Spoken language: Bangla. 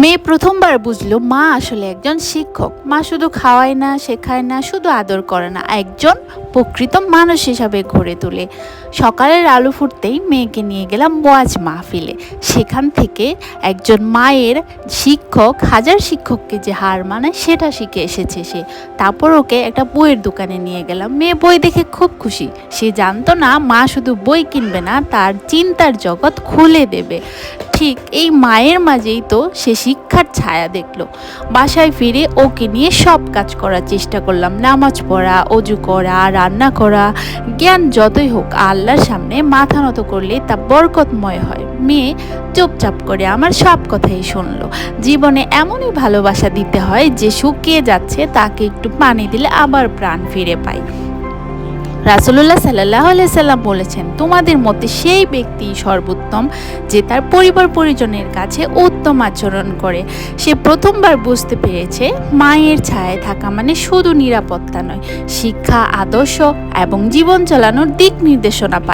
মেয়ে প্রথমবার বুঝলো মা আসলে একজন শিক্ষক। মা শুধু খাওয়ায় না, শেখায় না, শুধু আদর করে না, একজন প্রকৃত মানুষ হিসাবে গড়ে তোলে। সকালের আলো ফুটতেই মেয়েকে নিয়ে গেলাম ওয়াজ মাহফিলে। সেখান থেকে একজন মায়ের শিক্ষক হাজার শিক্ষককে যে হার মানায় সেটা শিখে এসেছে সে। তারপর ওকে একটা বইয়ের দোকানে নিয়ে গেলাম। মেয়ে বই দেখে খুব খুশি। সে জানতো না মা শুধু বই কিনবে না, তার চিন্তার জগৎ খুলে দেবে। ঠিক এই মায়ের মাঝেই তো সে শিক্ষার ছায়া দেখলো। বাসায় ফিরে ওকে নিয়ে সব কাজ করার চেষ্টা করলাম, নামাজ পড়া, অজু করা, রান্না করা। জ্ঞান যতই হোক আল্লাহর সামনে মাথা নত করলে তা বরকতময় হয়। মেয়ে চুপচাপ করে আমার সব কথাই শুনলো। জীবনে এমনই ভালোবাসা দিতে হয় যে শুকিয়ে যাচ্ছে তাকে একটু পানি দিলে আবার প্রাণ ফিরে পায়। রাসূলুল্লাহ সাল্লাল্লাহু আলাইহি সাল্লাম বলেছেন, তোমাদের মধ্যে সেই ব্যক্তি সর্বোত্তম যে তার পরিবার পরিজনের কাছে উত্তম আচরণ করে। সে প্রথমবার বুঝতে পেরেছে মায়ের ছায়ায় থাকা মানে শুধু নিরাপত্তা নয়, শিক্ষা, আদর্শ এবং জীবন চালানোর দিক নির্দেশনা পায়।